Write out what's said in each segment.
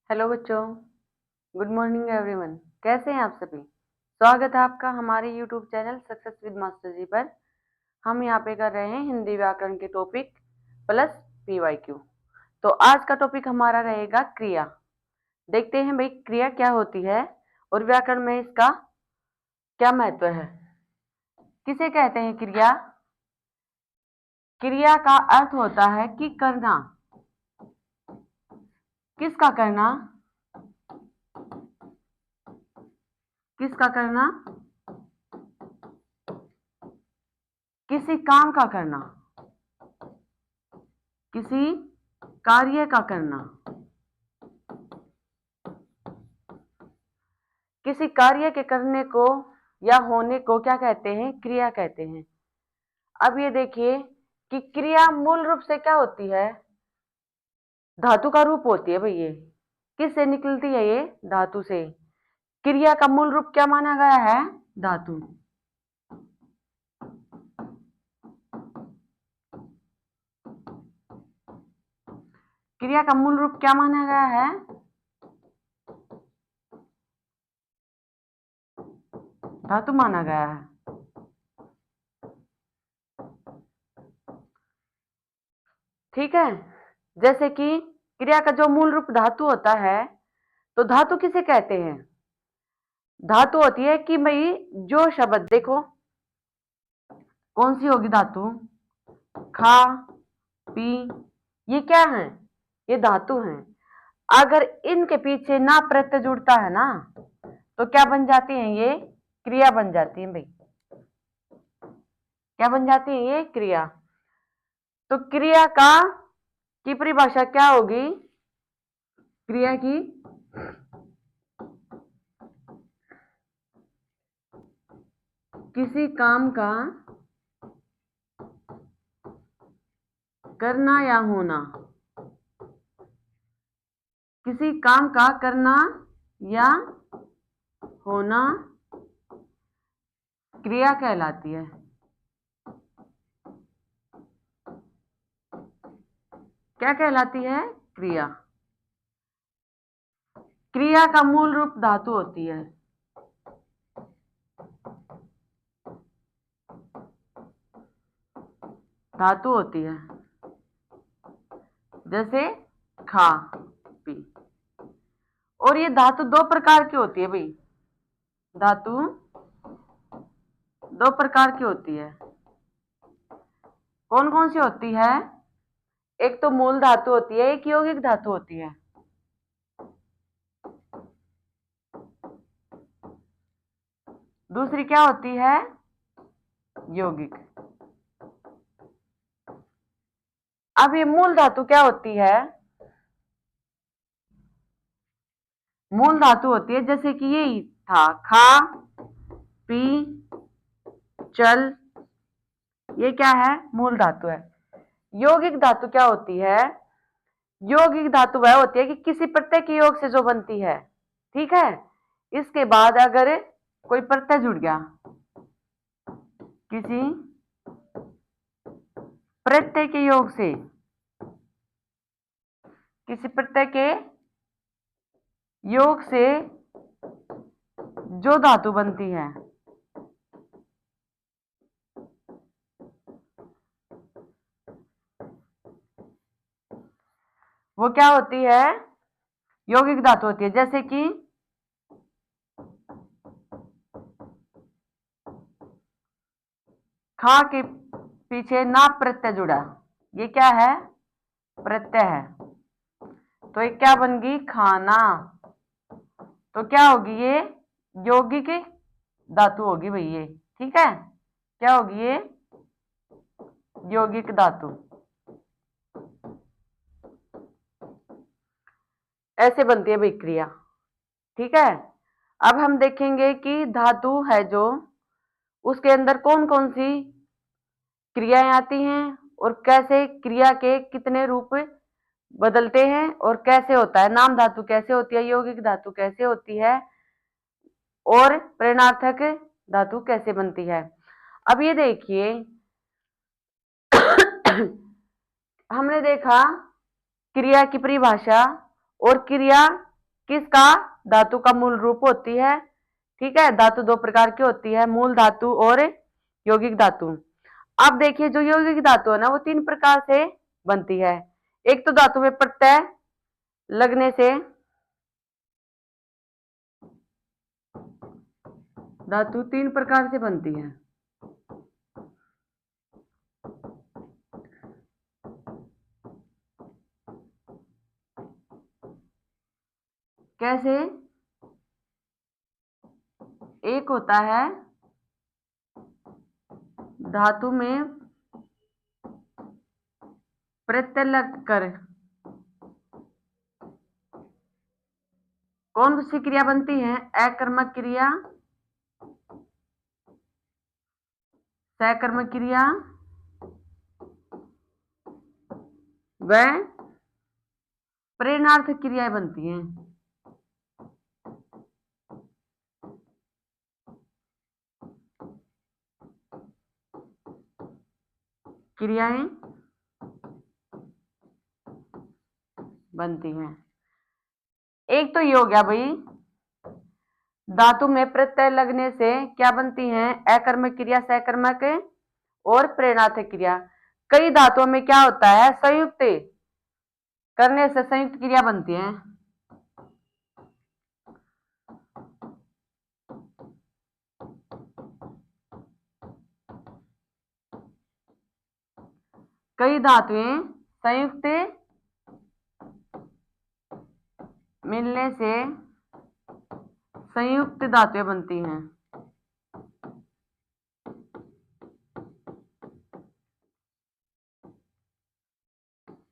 Hello बच्चों, good morning everyone. कैसे हैं आप सभी? स्वागत है आपका हमारे YouTube channel success with master ji पर। हम यहाँ पे कर रहे हैं हिंदी व्याकरण के टॉपिक प्लस पीवाईक्यू। तो आज का टॉपिक हमारा रहेगा क्रिया। देखते हैं भाई क्रिया क्या होती है और व्याकरण में इसका क्या महत्व है। किसे कहते हैं क्रिया? क्रिया का अर्थ होता है कि करना। किसका करना? किसका करना? किसी काम का करना, किसी कार्य का करना। किसी कार्य के करने को या होने को क्या कहते हैं? क्रिया कहते हैं। अब ये देखिए कि क्रिया मूल रूप से क्या होती है? धातु का रूप होती है भाई। ये किससे निकलती है? ये धातु से। क्रिया का मूल रूप क्या माना गया है? धातु। क्रिया का मूल रूप क्या माना गया है? धातु माना गया है। ठीक है। जैसे कि क्रिया का जो मूल रूप धातु होता है, तो धातु किसे कहते हैं? धातु होती है कि भाई जो शब्द देखो कौन सी होगी धातु? खा, पी, ये क्या है? ये धातु हैं। अगर इनके पीछे ना प्रत्यय जुड़ता है ना, तो क्या बन जाती है? ये क्रिया बन जाती है भाई। क्या बन जाती है? ये क्रिया। तो क्रिया का की परिभाषा क्या होगी? क्रिया की किसी काम का करना या होना। किसी काम का करना या होना क्रिया कहलाती है। क्या कहलाती है? क्रिया। क्रिया का मूल रूप धातु होती है। धातु होती है। जैसे खा, पी। और ये धातु दो प्रकार की होती है भाई। धातु दो प्रकार की होती है। कौन कौन सी होती है? एक तो मूल धातु होती है, एक यौगिक धातु होती है। दूसरी क्या होती है? यौगिक। अब ये मूल धातु क्या होती है? मूल धातु होती है जैसे कि यही था, खा, पी, चल, ये क्या है? मूल धातु है। यौगिक धातु क्या होती है? यौगिक धातु वह होती है कि किसी प्रत्यय के योग से जो बनती है। ठीक है। इसके बाद अगर कोई प्रत्यय जुड़ गया, किसी प्रत्यय के योग से, किसी प्रत्यय के योग से जो धातु बनती है, वो क्या होती है? यौगिक धातु होती है। जैसे कि खा के पीछे ना प्रत्यय जुड़ा, ये क्या है? प्रत्यय है। तो ये क्या बन गई? खाना। तो क्या होगी? ये यौगिक धातु होगी भाई ये। ठीक है। क्या होगी ये? यौगिक धातु। ऐसे बनती है भाई क्रिया। ठीक है। अब हम देखेंगे कि धातु है जो, उसके अंदर कौन कौन सी क्रियाएं आती हैं और कैसे क्रिया के कितने रूप बदलते हैं और कैसे होता है। नाम धातु कैसे होती है, यौगिक धातु कैसे होती है और प्रेरणार्थक धातु कैसे बनती है। अब ये देखिए हमने देखा क्रिया की परिभाषा और क्रिया किसका? धातु का मूल रूप होती है। ठीक है, धातु दो प्रकार की होती है, मूल धातु और यौगिक धातु। अब देखिए जो यौगिक धातु है ना वो तीन प्रकार से बनती है। एक तो धातु में प्रत्यय लगने से, धातु तीन प्रकार से बनती है। कैसे? एक होता है धातु में प्रत्यय लगकर कौन सी क्रिया बनती है? अकर्मक क्रिया, सकर्मक क्रिया व प्रेरणार्थक क्रियाएं बनती हैं। क्रियाएं बनती हैं। एक तो ये हो गया भाई, धातु में प्रत्यय लगने से क्या बनती हैं? अकर्मक क्रिया, सकर्मक और प्रेरणार्थक क्रिया। कई धातुओं में क्या होता है? संयुक्त करने से संयुक्त क्रिया बनती है। कई धातुएं संयुक्त मिलने से संयुक्त धातुएं बनती हैं।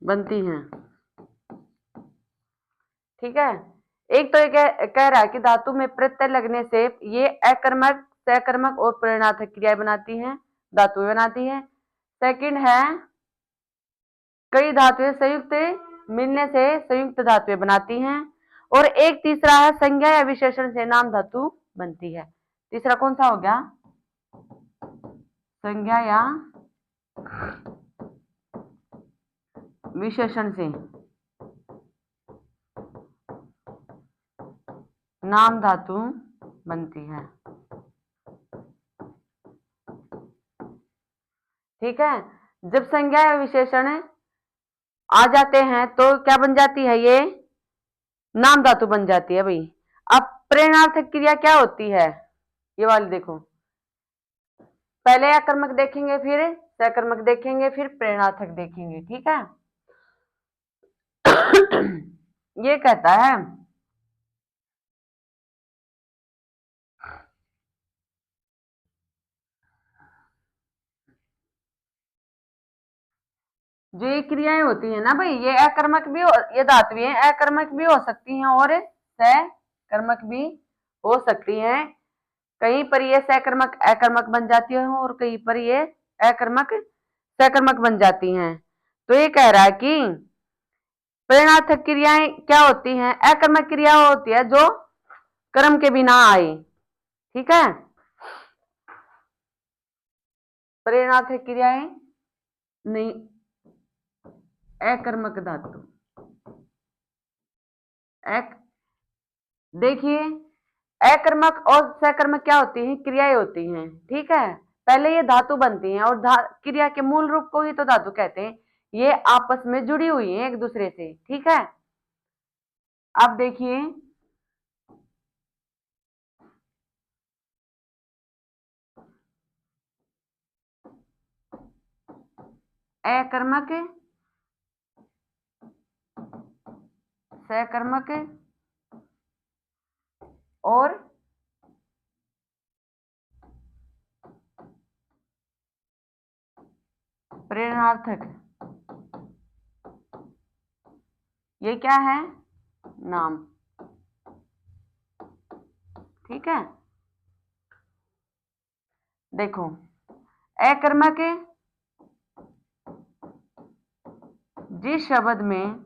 बनती हैं। ठीक है, एक तो ये कह रहा है कि धातु में प्रत्यय लगने से ये अकर्मक, सकर्मक और प्रेरणार्थक क्रियाएं बनाती हैं, धातुएं बनाती है। सेकंड है कई धातुएं संयुक्त मिलने से संयुक्त धातुएं बनाती हैं। और एक तीसरा है संज्ञा या विशेषण से नाम धातु बनती है। तीसरा कौन सा हो गया? संज्ञा या विशेषण से नाम धातु बनती है। ठीक है, जब संज्ञा या विशेषण आ जाते हैं तो क्या बन जाती है? ये नाम धातु बन जाती है भाई। अब प्रेरणार्थक क्रिया क्या होती है? ये वाली देखो, पहले अकर्मक देखेंगे, फिर सकर्मक देखेंगे, फिर प्रेरणार्थक देखेंगे। ठीक है ये कहता है जो ये क्रियाएं होती है ना भाई, ये अकर्मक भी ये धातुएं अकर्मक भी हो सकती हैं और सकर्मक भी हो सकती हैं। कहीं पर ये सकर्मक अकर्मक बन जाती है और कहीं पर ये अकर्मक सकर्मक बन जाती हैं। तो ये कह रहा है कि प्रेरणार्थक क्रियाएं क्या होती हैं? अकर्मक क्रिया होती है जो कर्म के बिना आए। ठीक है, प्रेरणार्थक क्रियाएं नहीं, अकर्मक धातु एक देखिए, अकर्मक और सकर्मक क्या होती हैं? क्रियाएं होती हैं। ठीक है, पहले ये धातु बनती हैं और क्रिया के मूल रूप को ही तो धातु कहते हैं। ये आपस में जुड़ी हुई हैं एक दूसरे से। ठीक है, अब देखिए अकर्मक, सकर्मक और प्रेरणार्थक, ये क्या है? नाम। ठीक है, देखो अकर्मक जिस शब्द में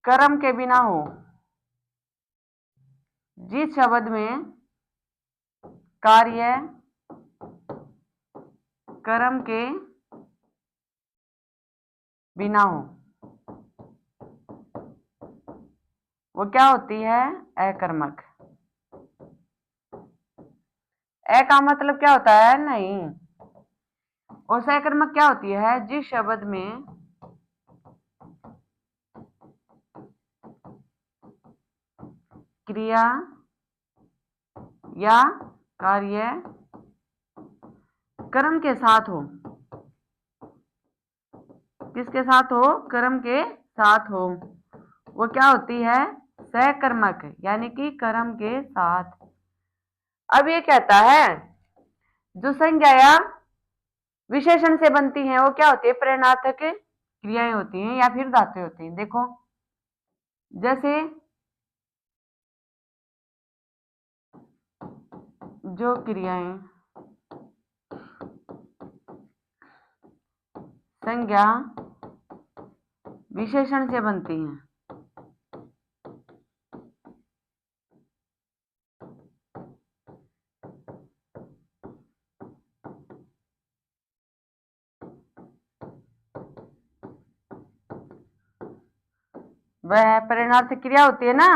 कर्म के बिना हो, जिस शब्द में कार्य कर्म के बिना हो, वो क्या होती है? अकर्मक। ए का मतलब क्या होता है? नहीं। और सकर्मक क्या होती है? जिस शब्द में क्रिया या कार्य कर्म के साथ हो। किसके साथ हो? कर्म के साथ हो। वो क्या होती है? सकर्मक, यानी कि कर्म के साथ। अब ये कहता है जो संज्ञा या विशेषण से बनती हैं वो क्या होती है? प्रेरणार्थक क्रियाएं होती हैं या फिर धातुएं होती हैं। देखो जैसे जो क्रियाएं संज्ञा विशेषण से बनती हैं वह प्रेरणार्थक क्रिया होती है ना,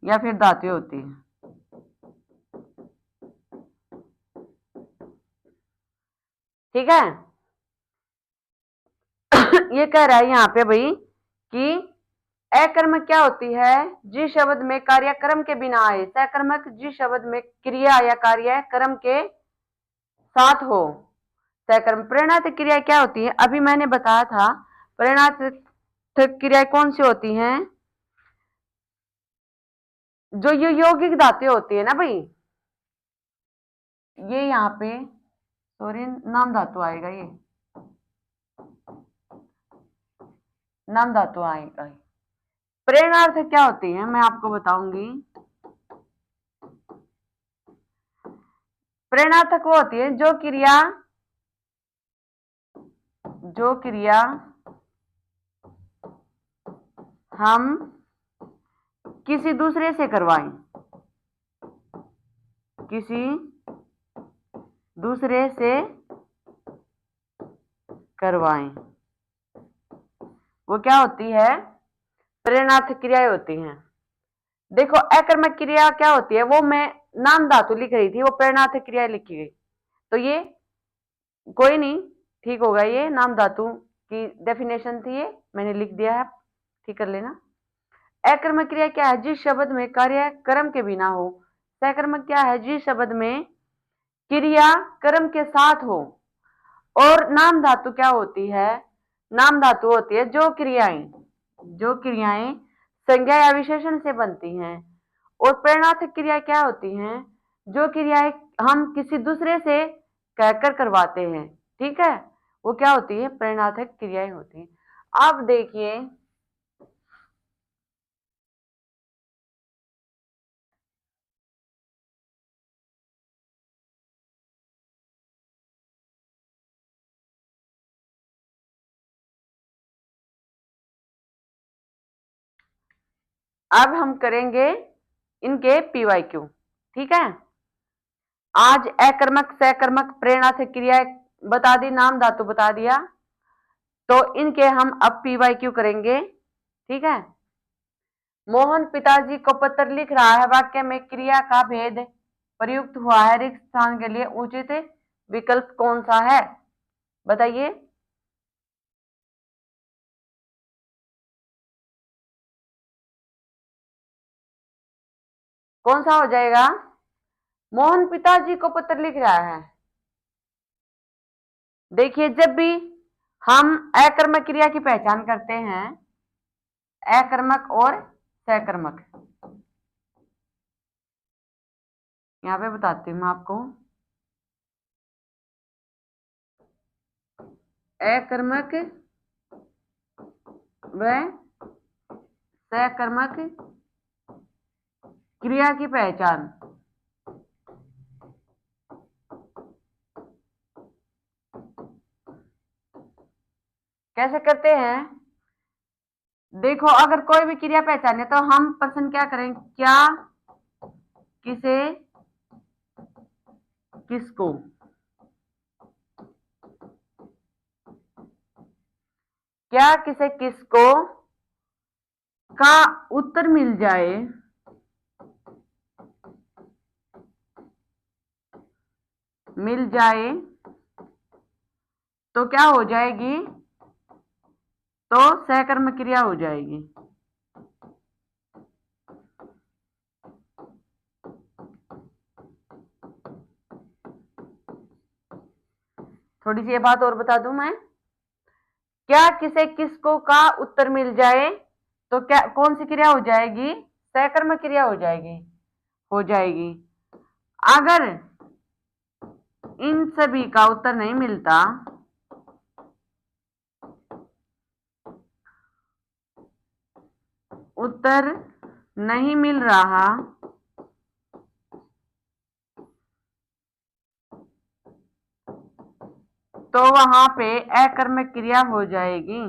या फिर धातुएं होती है। ठीक है। ये कह रहा है यहाँ पे भाई कि अकर्मक क्या होती है? जिस शब्द में कार्यक्रम के बिना आए। सकर्मक जिस शब्द में क्रिया या कार्य कर्म के साथ हो। सकर्म। प्रेरणार्थक क्रिया क्या होती है? अभी मैंने बताया था प्रेरणार्थक क्रियाएं कौन सी होती हैं? जो ये यौगिक धातुएं होती है ना भाई, ये यहाँ पे सॉरी नाम धातु आएगा, ये नाम धातु आएगा। प्रेरणार्थक क्या होती है मैं आपको बताऊंगी। प्रेरणार्थक वो होती है जो क्रिया हम किसी दूसरे से करवाएं, किसी दूसरे से करवाएं, वो क्या होती है? प्रेरणार्थक क्रियाएं होती हैं। देखो अकर्मक क्रिया क्या होती है? वो मैं नाम धातु लिख रही थी, वो प्रेरणार्थक क्रिया लिखी गई। तो ये कोई नहीं, ठीक होगा। ये नाम धातु की डेफिनेशन थी, ये मैंने लिख दिया है, ठीक कर लेना। अकर्मक क्रिया क्या है? जिस शब्द में कार्य कर्म के बिना हो। सकर्मक क्या है? जिस शब्द में क्रिया कर्म के साथ हो। और नाम धातु क्या होती है? नाम धातु होती है जो क्रियाएं संज्ञा या विशेषण से बनती हैं। और प्रेरणार्थक क्रिया क्या होती हैं? जो क्रियाएं हम किसी दूसरे से कहकर करवाते हैं। ठीक है, वो क्या होती है? प्रेरणार्थक क्रियाएं होती हैं। अब देखिए अब हम करेंगे इनके पीवाईक्यू। ठीक है, आज अकर्मक सकर्मक प्रेरणार्थक क्रिया बता दी, नाम धातु बता दिया, तो इनके हम अब पीवाईक्यू करेंगे। ठीक है। मोहन पिताजी को पत्र लिख रहा है, वाक्य में क्रिया का भेद प्रयुक्त हुआ है, रिक्त स्थान के लिए उचित विकल्प कौन सा है? बताइए। कौन सा हो जाएगा? मोहन पिताजी को पत्र लिख रहा है। देखिए जब भी हम अकर्मक क्रिया की पहचान करते हैं, अकर्मक और सकर्मक, यहां पे बताती हूं मैं आपको। अकर्मक व सकर्मक क्रिया की पहचान कैसे करते हैं? देखो अगर कोई भी क्रिया पहचाने तो हम प्रश्न क्या करें? क्या, किसे, किसको। क्या किसे किसको का उत्तर मिल जाए तो क्या हो जाएगी, तो सहकर्म क्रिया हो जाएगी। थोड़ी सी ये बात और बता दूं मैं, क्या किसे किसको का उत्तर मिल जाए तो क्या कौन सी क्रिया हो जाएगी, सहकर्म क्रिया हो जाएगी। अगर इन सभी का उत्तर नहीं मिलता, उत्तर नहीं मिल रहा, तो वहां पे अकर्मक क्रिया हो जाएगी।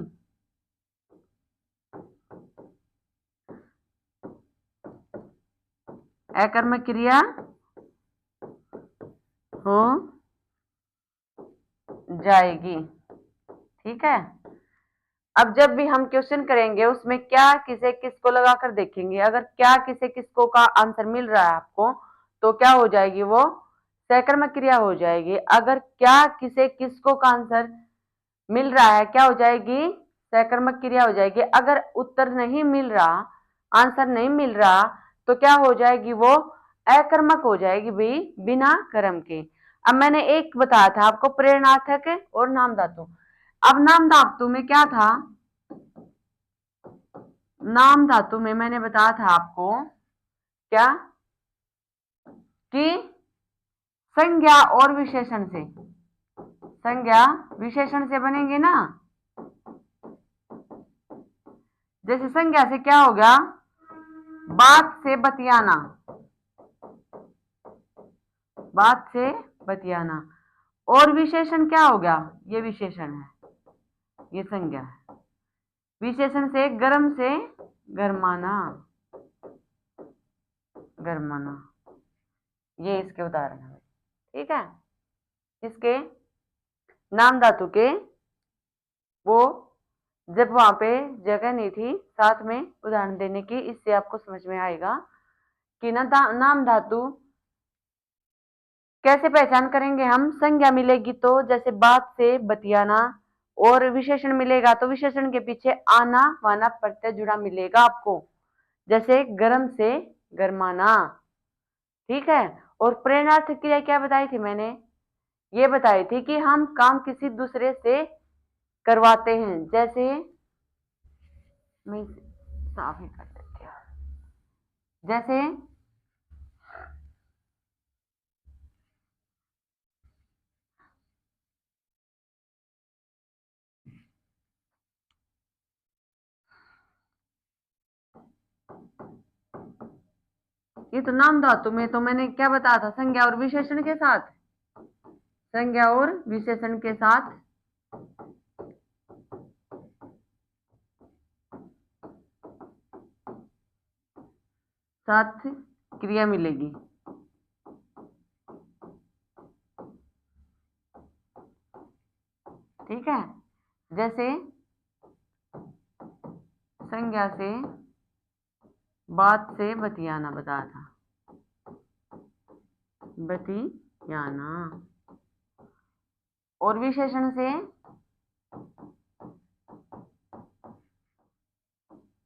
अकर्मक क्रिया हो जाएगी। ठीक है। अब जब भी हम क्वेश्चन करेंगे उसमें क्या किसे किसको लगाकर देखेंगे, अगर क्या किसे किसको का आंसर मिल रहा है आपको तो क्या हो जाएगी, वो सहकर्मक क्रिया हो जाएगी। अगर क्या किसे किसको का आंसर मिल रहा है क्या हो जाएगी, सहकर्मक क्रिया हो जाएगी। अगर उत्तर नहीं मिल रहा, आंसर नहीं मिल रहा तो क्या हो जाएगी, वो अकर्मक हो जाएगी भाई, बिना कर्म के। अब मैंने एक बताया था आपको, प्रेरणार्थक और नाम धातु। अब नाम धातु में क्या था, नाम धातु में मैंने बताया था आपको क्या, कि संज्ञा और विशेषण से, संज्ञा विशेषण से बनेंगे ना। जैसे संज्ञा से क्या हो गया, बात से बतियाना, बात से बतियाना। और विशेषण क्या हो गया, ये विशेषण है, ये संज्ञा है। विशेषण से गर्म से गरमाना, गरमाना, ये इसके उदाहरण है। ठीक है। इसके नाम धातु के, वो जब वहां पे जगह नहीं थी साथ में उदाहरण देने की, इससे आपको समझ में आएगा कि नाम धातु कैसे पहचान करेंगे हम। संज्ञा मिलेगी तो जैसे बात से बतियाना, और विशेषण मिलेगा तो विशेषण के पीछे आना वाना प्रत्यय जुड़ा मिलेगा आपको, जैसे गर्म से गरमाना। ठीक है। और प्रेरणार्थक क्रिया क्या बताई थी मैंने, ये बताई थी कि हम काम किसी दूसरे से करवाते हैं। जैसे मैं साफ ही कर देती हूँ, जैसे ये तो नाम धातु में तो मैंने क्या बताया था, संज्ञा और विशेषण के साथ, संज्ञा और विशेषण के साथ साथ क्रिया मिलेगी। ठीक है। जैसे संज्ञा से बात से बतियाना बताया था, बतियाना। और विशेषण से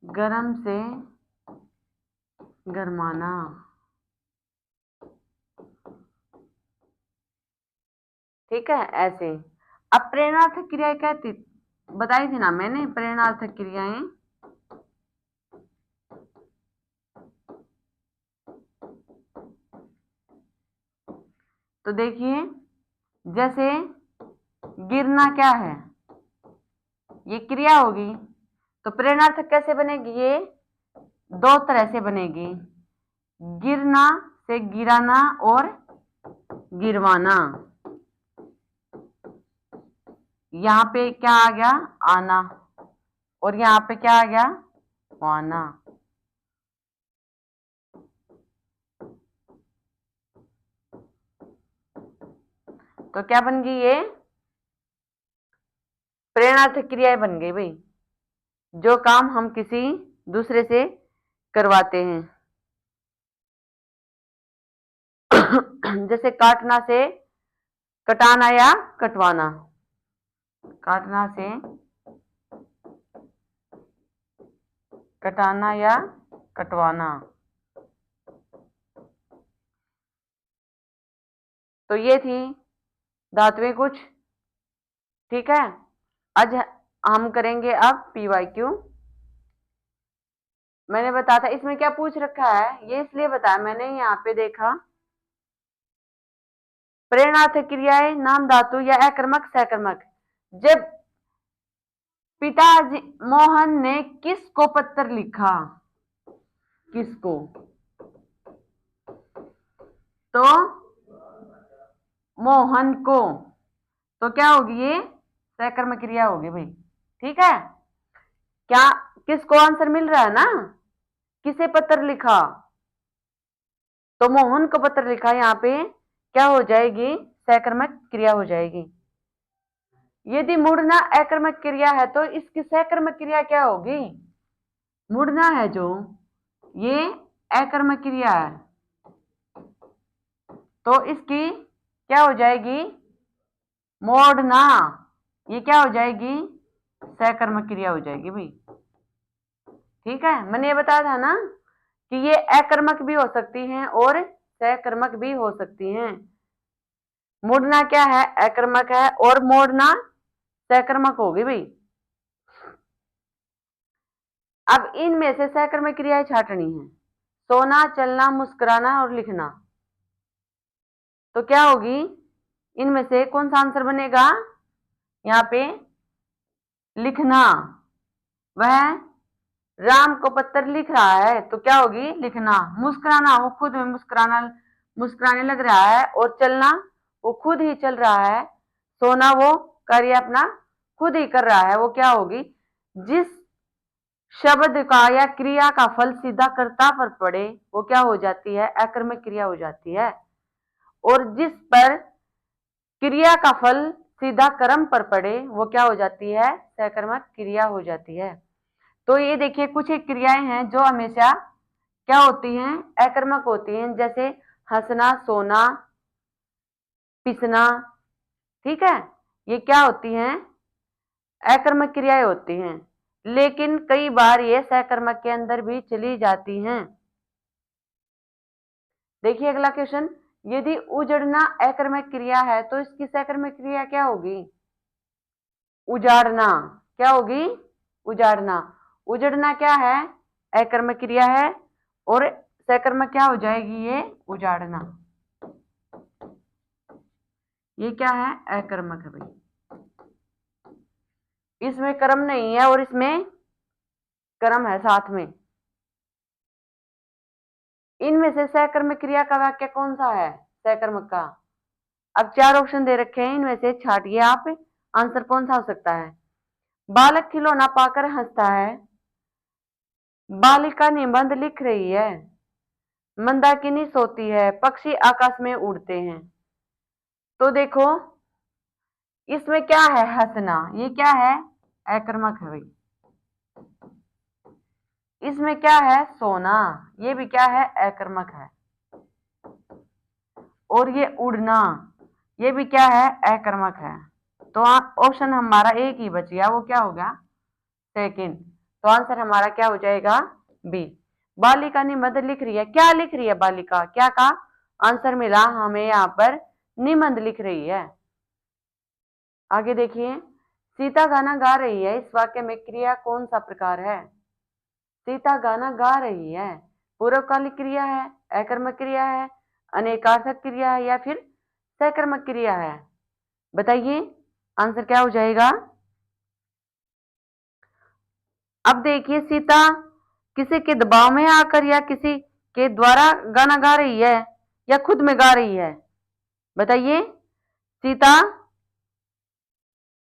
गरम से गरमाना। ठीक है। ऐसे अब प्रेरणार्थक क्रियाएं क्या थी, बताई थी ना मैंने, प्रेरणार्थक क्रियाएं तो देखिए, जैसे गिरना क्या है, ये क्रिया होगी, तो प्रेरणार्थक कैसे बनेगी, ये दो तरह से बनेगी, गिरना से गिराना और गिरवाना। यहां पे क्या आ गया, आना, और यहां पे क्या आ गया, आना। तो क्या बन गई, ये प्रेरणार्थक क्रियाएं बन गई भाई। जो काम हम किसी दूसरे से करवाते हैं। जैसे काटना से कटाना या कटवाना, काटना से कटाना या कटवाना। तो ये थी धातुएं कुछ। ठीक है, आज हम करेंगे अब PYQ। मैंने बताया था इसमें क्या पूछ रखा है, ये इसलिए बताया मैंने, यहाँ पे देखा प्रेरणार्थक क्रियाएं नाम धातु या अकर्मक सकर्मक। जब पिताजी मोहन ने किसको पत्र लिखा, किसको, तो मोहन को, तो क्या होगी ये सकर्मक क्रिया होगी भाई। ठीक है, क्या किसको आंसर मिल रहा है ना, किसे पत्र लिखा, तो मोहन को पत्र लिखा, यहाँ पे क्या हो जाएगी, सकर्मक क्रिया हो जाएगी। यदि मुड़ना अकर्मक क्रिया है तो इसकी सकर्मक क्रिया क्या होगी, मुड़ना है जो ये अकर्मक क्रिया है, तो इसकी क्या हो जाएगी, मोड़ना, ये क्या हो जाएगी, सकर्मक क्रिया हो जाएगी भाई। ठीक है, मैंने ये बताया था ना कि ये अकर्मक भी हो सकती हैं और सकर्मक भी हो सकती हैं। मुड़ना क्या है, अकर्मक है, और मोड़ना सकर्मक होगी भाई। अब इनमें से सकर्मक क्रियाएं छाटनी है, सोना, चलना, मुस्कुराना और लिखना। तो क्या होगी, इनमें से कौन सा आंसर बनेगा, यहाँ पे लिखना, वह राम को पत्र लिख रहा है, तो क्या होगी लिखना। मुस्कुराना, वो खुद में मुस्कुराना, मुस्कुराने लग रहा है, और चलना, वो खुद ही चल रहा है। सोना, वो कार्य अपना खुद ही कर रहा है, वो क्या होगी, जिस शब्द का या क्रिया का फल सीधा कर्ता पर पड़े वो क्या हो जाती है, अकर्मक क्रिया हो जाती है। और जिस पर क्रिया का फल सीधा कर्म पर पड़े वो क्या हो जाती है, सकर्मक क्रिया हो जाती है। तो ये देखिए कुछ एक क्रियाएं हैं जो हमेशा क्या होती हैं, अकर्मक होती हैं, जैसे हंसना, सोना, पिसना। ठीक है, ये क्या होती हैं, अकर्मक क्रियाएं होती हैं, लेकिन कई बार ये सकर्मक के अंदर भी चली जाती हैं। देखिए अगला क्वेश्चन, यदि उजड़ना अकर्मक क्रिया है तो इसकी सकर्मक क्रिया क्या होगी, उजाड़ना। क्या होगी, उजाड़ना। उजड़ना क्या है, अकर्मक क्रिया है, और सकर्मक क्या हो जाएगी, ये उजाड़ना। ये क्या है, अकर्मक है भाई, इसमें कर्म नहीं है और इसमें कर्म है साथ में। इनमें से सकर्मक क्रिया का वाक्य कौन सा है, सकर्मक का। अब 4 ऑप्शन दे रखे हैं, इनमें से छाटिए आप, आंसर कौन सा हो सकता है। बालक खिलौना पाकर हंसता है, बालिका निबंध लिख रही है, मंदाकिनी सोती है, पक्षी आकाश में उड़ते हैं। तो देखो इसमें क्या है, हंसना, ये क्या है, अकर्मक है भाई। इसमें क्या है, सोना, ये भी क्या है, अकर्मक है। और ये उड़ना, ये भी क्या है, अकर्मक है। तो ऑप्शन हमारा एक ही बच गया, वो क्या होगा, सेकंड। तो आंसर हमारा क्या हो जाएगा, बी। बालिका निबंध लिख रही है, क्या लिख रही है बालिका, क्या का आंसर मिला हमें, यहाँ पर निबंध लिख रही है। आगे देखिए, सीता गाना गा रही है, इस वाक्य में क्रिया कौन सा प्रकार है। सीता गाना गा रही है, पूर्वकालिक क्रिया है, अकर्मक क्रिया है, अनेकार्थक क्रिया है, या फिर सकर्मक क्रिया है। बताइए आंसर क्या हो जाएगा। अब देखिए सीता किसी के दबाव में आकर या किसी के द्वारा गाना गा रही है या खुद में गा रही है, बताइए। सीता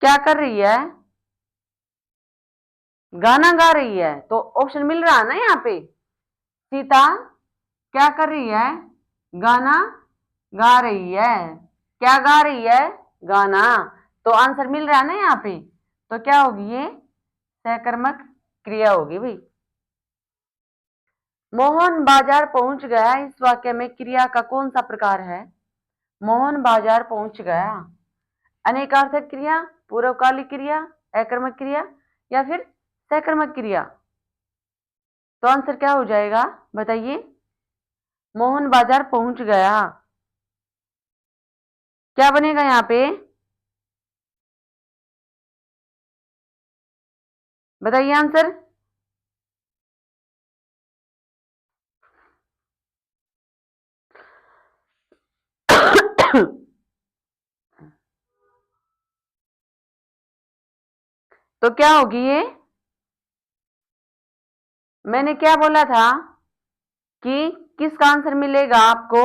क्या कर रही है, गाना गा रही है, तो ऑप्शन मिल रहा है ना यहाँ पे। सीता क्या कर रही है, गाना गा रही है, क्या गा रही है, गाना। तो आंसर मिल रहा है ना यहाँ पे, तो क्या होगी ये सकर्मक क्रिया होगी भाई। मोहन बाजार पहुंच गया, इस वाक्य में क्रिया का कौन सा प्रकार है? मोहन बाजार पहुंच गया। अनेकार्थक क्रिया, पूर्वकालिक क्रिया, अकर्मक क्रिया या फिर सकर्मक क्रिया? तो आंसर क्या हो जाएगा बताइए? मोहन बाजार पहुंच गया। क्या बनेगा यहां पे? बताइए आंसर। तो क्या होगी ये? मैंने क्या बोला था कि किसका आंसर मिलेगा आपको?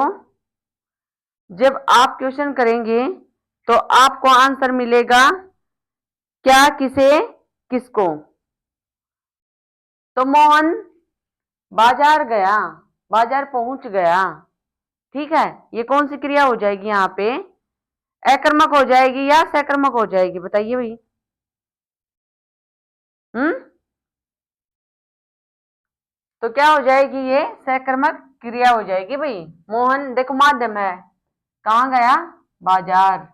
जब आप क्वेश्चन करेंगे तो आपको आंसर मिलेगा क्या, किसे, किसको। तो मोहन बाजार गया, बाजार पहुंच गया। ठीक है, ये कौन सी क्रिया हो जाएगी यहां पे? अकर्मक हो जाएगी या सकर्मक हो जाएगी बताइए भाई? हम्म, तो क्या हो जाएगी ये? सकर्मक क्रिया हो जाएगी भाई। मोहन देखो माध्यम है, कहां गया? बाजार।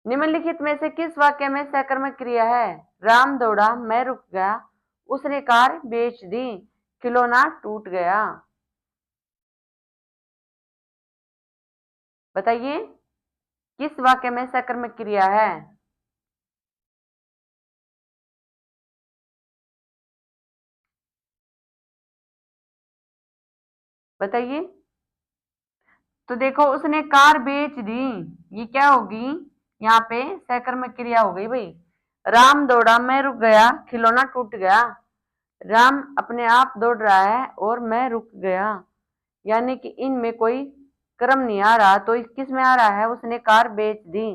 निम्नलिखित में से किस वाक्य में सकर्मक क्रिया है? राम दौड़ा, मैं रुक गया, उसने कार बेच दी, खिलौना टूट गया। बताइए किस वाक्य में सकर्मक क्रिया है? बताइए। तो देखो उसने कार बेच दी, ये क्या होगी? यहाँ पे सकर्मक क्रिया हो गई भाई। राम दौड़ा, मैं रुक गया, खिलौना टूट गया। राम अपने आप दौड़ रहा है और मैं रुक गया, यानी कि इनमें कोई क्रम नहीं आ रहा, तो किस में आ रहा है? उसने कार बेच दी।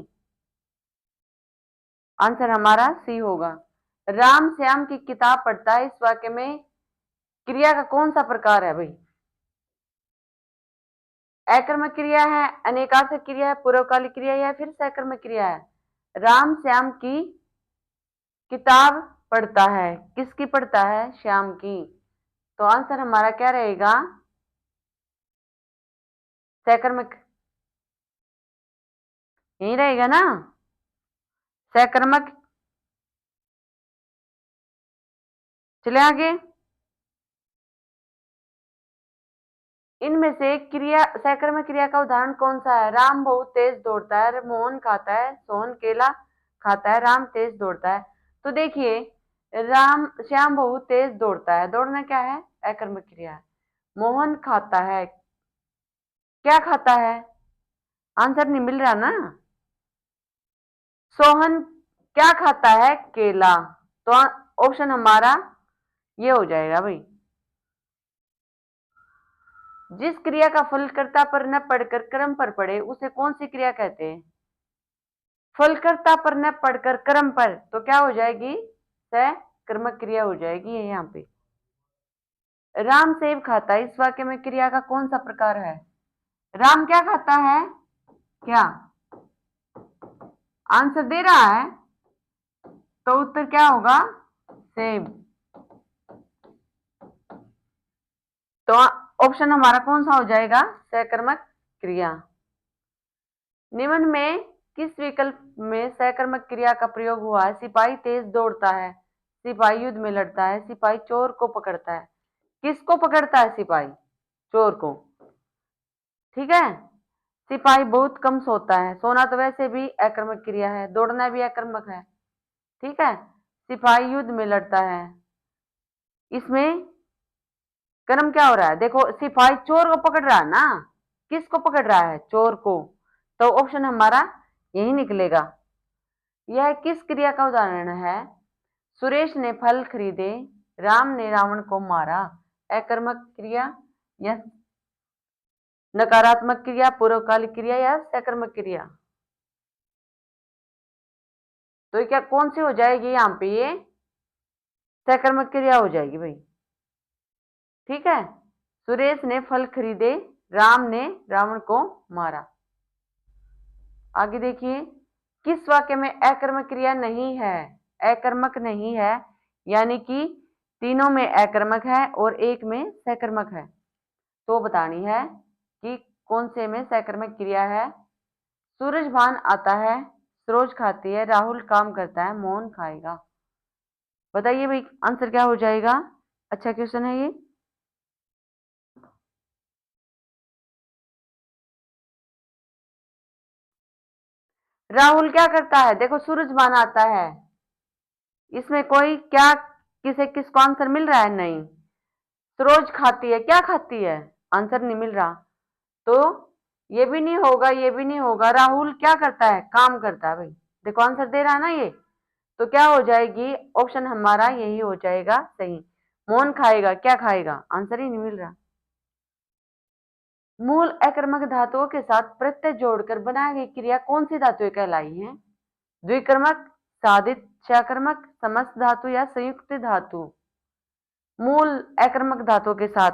आंसर हमारा सी होगा। राम श्याम की किताब पढ़ता है, इस वाक्य में क्रिया का कौन सा प्रकार है भाई? अकर्मक क्रिया है, अनेकार्थक क्रिया है, पूर्वकालिक क्रिया या फिर सकर्मक क्रिया है? राम श्याम की किताब पढ़ता है, किसकी पढ़ता है? श्याम की। तो आंसर हमारा क्या रहेगा? सकर्मक यही रहेगा ना, सकर्मक। चले आगे। इनमें से क्रिया, सकर्मक क्रिया का उदाहरण कौन सा है? राम बहुत तेज दौड़ता है, मोहन खाता है, सोहन केला खाता है, राम तेज दौड़ता है। तो देखिए, राम श्याम बहुत तेज दौड़ता है, दौड़ना क्या है? अकर्मक क्रिया है। मोहन खाता है, क्या खाता है? आंसर नहीं मिल रहा ना। सोहन क्या खाता है? केला। तो ऑप्शन हमारा ये हो जाएगा भाई। जिस क्रिया का फल कर्ता पर न पढ़कर क्रम पर पड़े उसे कौन सी क्रिया कहते हैं? फलकर्ता पर न पढ़कर क्रम पर, तो क्या हो जाएगी? सकर्मक क्रिया हो जाएगी ये यहाँ पे। राम सेब खाता है, इस वाक्य में क्रिया का कौन सा प्रकार है? राम क्या खाता है? क्या आंसर दे रहा है? तो उत्तर क्या होगा? सेब। तो ऑप्शन हमारा कौन सा हो जाएगा? सकर्मक क्रिया। निम्न में किस विकल्प में सकर्मक क्रिया का प्रयोग हुआ है? सिपाही तेज दौड़ता है, सिपाही युद्ध में लड़ता है, सिपाही चोर को पकड़ता है। किसको पकड़ता है? सिपाही चोर को। ठीक है, सिपाही बहुत कम सोता है, सोना तो वैसे भी अकर्मक क्रिया है, दौड़ना भी अकर्मक है। ठीक है, सिपाही युद्ध में लड़ता है, इसमें कर्म क्या हो रहा है? देखो सिपाही चोर को पकड़ रहा है ना, किसको पकड़ रहा है? चोर को। तो ऑप्शन हमारा यही निकलेगा। यह किस क्रिया का उदाहरण है? सुरेश ने फल खरीदे, राम ने रावण को मारा। अकर्मक क्रिया या नकारात्मक क्रिया, पूर्वकालिक क्रिया या सकर्मक क्रिया? तो ये क्या कौन सी हो जाएगी यहाँ पे? ये सकर्मक क्रिया हो जाएगी भाई। ठीक है, सुरेश ने फल खरीदे, राम ने रावण को मारा। आगे देखिए, किस वाक्य में अकर्मक क्रिया नहीं है? अकर्मक नहीं है, यानी कि तीनों में अकर्मक है और एक में सकर्मक है। तो बतानी है कि कौन से में सकर्मक क्रिया है। सूरज भान आता है, सरोज खाती है, राहुल काम करता है, मोहन खाएगा। बताइए भाई आंसर क्या हो जाएगा। अच्छा क्वेश्चन है ये। राहुल क्या करता है, देखो सूरज भान आता है, इसमें कोई क्या किसे किसको आंसर मिल रहा है, नहीं। सरोज खाती है, क्या खाती है, आंसर नहीं मिल रहा। तो ये भी नहीं होगा, ये भी नहीं होगा। राहुल क्या करता है, काम करता है भाई, देखो आंसर दे रहा है ना ये। तो क्या हो जाएगी, ऑप्शन हमारा यही हो जाएगा सही। मोहन खाएगा, क्या खाएगा, आंसर ही नहीं मिल रहा। मूल अकर्मक धातुओं के साथ प्रत्यय जोड़कर बनाई गई क्रिया कौन सी धातुएं कहलाई है। द्विकर्मक, साधित, सकर्मक, समस्त धातु या संयुक्त धातु। मूल अकर्मक धातुओं के साथ,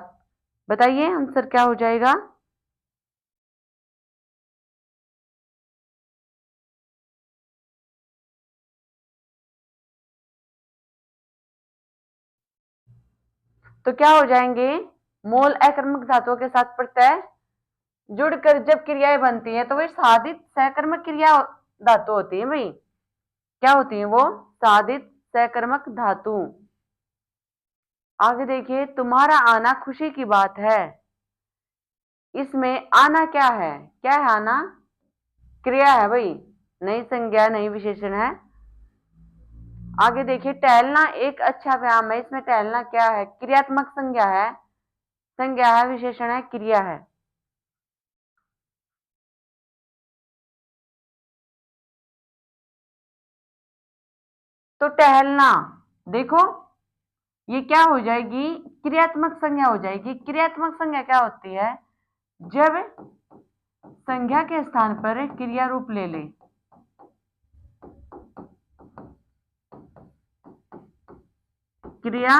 बताइए आंसर क्या हो जाएगा। तो क्या हो जाएंगे, मूल अकर्मक धातुओं के साथ प्रत्यय जुड़कर जब क्रियाएं बनती हैं तो वे साधित सकर्मक क्रिया धातु होती है भाई। क्या होती है वो, साधित सकर्मक धातु। आगे देखिए, तुम्हारा आना खुशी की बात है, इसमें आना क्या है, क्या है आना, क्रिया है भाई, नई संज्ञा नई विशेषण है। आगे देखिए, टहलना एक अच्छा व्यायाम है, इसमें टहलना क्या है, क्रियात्मक संज्ञा है, संज्ञा है, विशेषण है, क्रिया है। तो टहलना, देखो ये क्या हो जाएगी, क्रियात्मक संज्ञा हो जाएगी। क्रियात्मक संज्ञा क्या होती है, जब संज्ञा के स्थान पर क्रिया रूप ले ले। क्रिया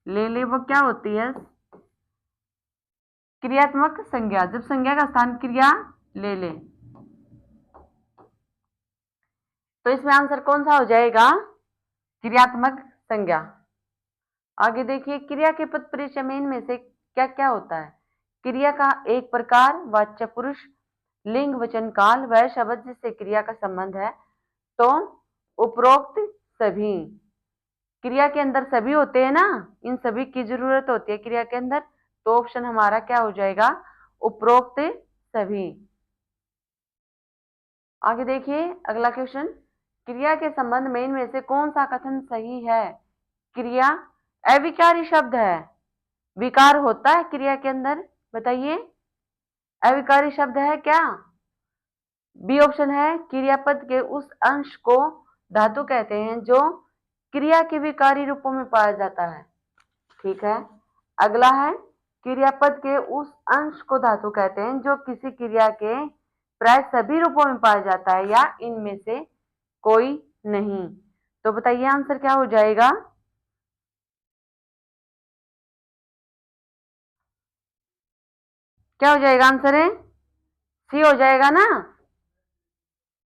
ले ले वो क्या होती है, क्रियात्मक संज्ञा, जब संज्ञा का स्थान क्रिया ले ले। तो इसमें आंसर कौन सा हो जाएगा, क्रियात्मक संज्ञा। आगे देखिए, क्रिया के पद परिचय में इनमें से क्या क्या होता है। क्रिया का एक प्रकार, वाच्य पुरुष, लिंग वचन काल, वह शब्द जिससे क्रिया का संबंध है। तो उपरोक्त सभी, क्रिया के अंदर सभी होते हैं ना, इन सभी की जरूरत होती है क्रिया के अंदर। तो ऑप्शन हमारा क्या हो जाएगा, उपरोक्त सभी। आगे देखिए अगला क्वेश्चन, क्रिया के संबंध में इनमें से कौन सा कथन सही है। क्रिया अविकारी शब्द है, विकार होता है क्रिया के अंदर, बताइए अविकारी शब्द है क्या। बी ऑप्शन है, क्रियापद के उस अंश को धातु कहते हैं जो क्रिया के विकारी रूपों में पाया जाता है। ठीक है, अगला है, क्रियापद के उस अंश को धातु कहते हैं जो किसी क्रिया के प्राय सभी रूपों में पाया जाता है या इनमें से कोई नहीं। तो बताइए आंसर क्या हो जाएगा। क्या हो जाएगा, आंसर है सी हो जाएगा ना।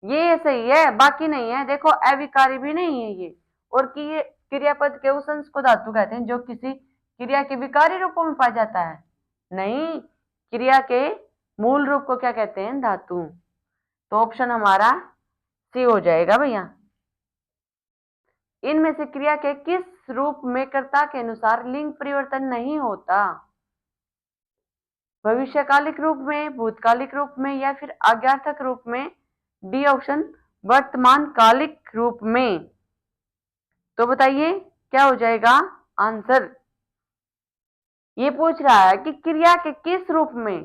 ये सही है, बाकी नहीं है, देखो अविकारी भी नहीं है ये, और कि ये क्रियापद के उस अंश को धातु कहते हैं जो किसी क्रिया के विकारी रूपों में पाया जाता है, नहीं, क्रिया के मूल रूप को क्या कहते हैं, धातु। तो ऑप्शन हमारा सी हो जाएगा भैया। इनमें से क्रिया के किस रूप में कर्ता के अनुसार लिंग परिवर्तन नहीं होता। भविष्यकालिक रूप में, भूतकालिक रूप में या फिर आज्ञार्थक रूप में। डी ऑप्शन, वर्तमान कालिक रूप में। तो बताइए क्या हो जाएगा आंसर। ये पूछ रहा है कि क्रिया के किस रूप में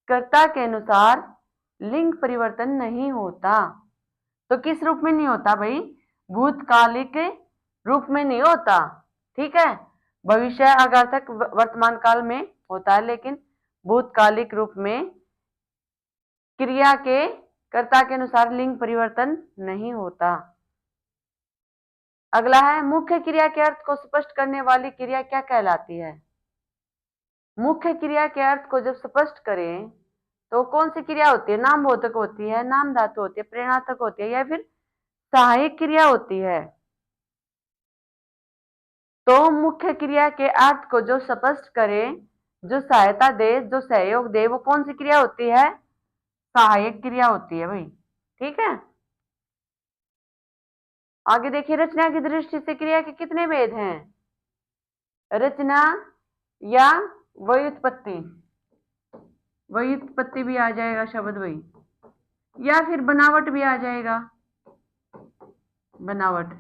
कर्ता के अनुसार लिंग परिवर्तन नहीं होता। तो किस रूप में नहीं होता भाई, भूतकालिक रूप में नहीं होता, ठीक है, भविष्य आगार्थक वर्तमान काल में होता है, लेकिन भूतकालिक रूप में क्रिया के कर्ता के अनुसार लिंग परिवर्तन नहीं होता। अगला है, मुख्य क्रिया के अर्थ को स्पष्ट करने वाली क्रिया क्या कहलाती है। मुख्य क्रिया के अर्थ को जब स्पष्ट करें तो कौन सी क्रिया होती है, नाम बोधक होती है, नाम धातु होती है, प्रेरणार्थक होती है या फिर सहायक क्रिया होती है। तो मुख्य क्रिया के अर्थ को जो स्पष्ट करे, जो सहायता दे, जो सहयोग दे, वो कौन सी क्रिया होती है? सहायक क्रिया होती है भाई। ठीक है, आगे देखिए, रचना की दृष्टि से क्रिया के कितने भेद हैं? रचना या व्युत्पत्ति, व्युत्पत्ति भी आ जाएगा शब्द भाई, या फिर बनावट भी आ जाएगा, बनावट।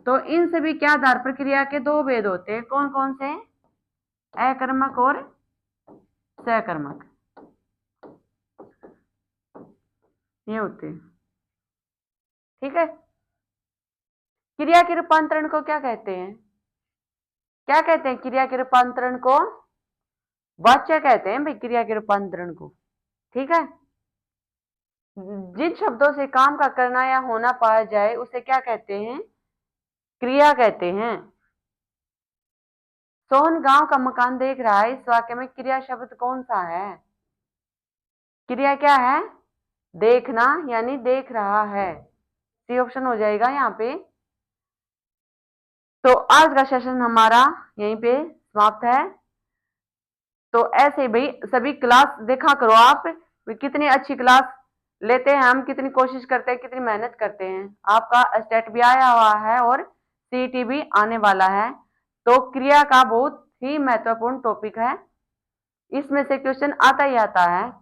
तो इन सभी के आधार पर क्रिया के दो भेद होते हैं, कौन कौन से? अकर्मक और सकर्मक, ये होते हैं। ठीक है, क्रिया के रूपांतरण को क्या कहते हैं? क्या कहते हैं क्रिया के रूपांतरण को? वाच्य कहते हैं भाई क्रिया के रूपांतरण को। ठीक है, जिन शब्दों से काम का करना या होना पाया जाए उसे क्या कहते हैं? क्रिया कहते हैं। सोहन गांव का मकान देख रहा है, इस वाक्य में क्रिया शब्द कौन सा है? क्रिया क्या है? देखना, यानी देख रहा है, सी ऑप्शन हो जाएगा यहाँ पे। तो आज का सेशन हमारा यहीं पे समाप्त है। तो ऐसे भाई सभी क्लास देखा करो आप, कितनी अच्छी क्लास लेते हैं हम, कितनी कोशिश करते हैं, कितनी मेहनत करते हैं। आपका स्टेट भी आया हुआ है और सीईटी भी आने वाला है। तो क्रिया का बहुत ही महत्वपूर्ण टॉपिक है, इसमें से क्वेश्चन आता ही आता है,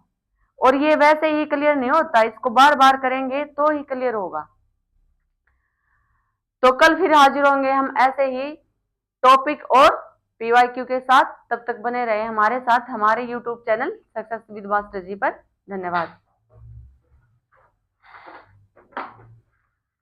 और ये वैसे ही क्लियर नहीं होता, इसको बार बार करेंगे तो ही क्लियर होगा। तो कल फिर हाजिर होंगे हम ऐसे ही टॉपिक और पीवाईक्यू के साथ। तब तक बने रहे हमारे साथ हमारे YouTube channel success with master ji पर। धन्यवाद।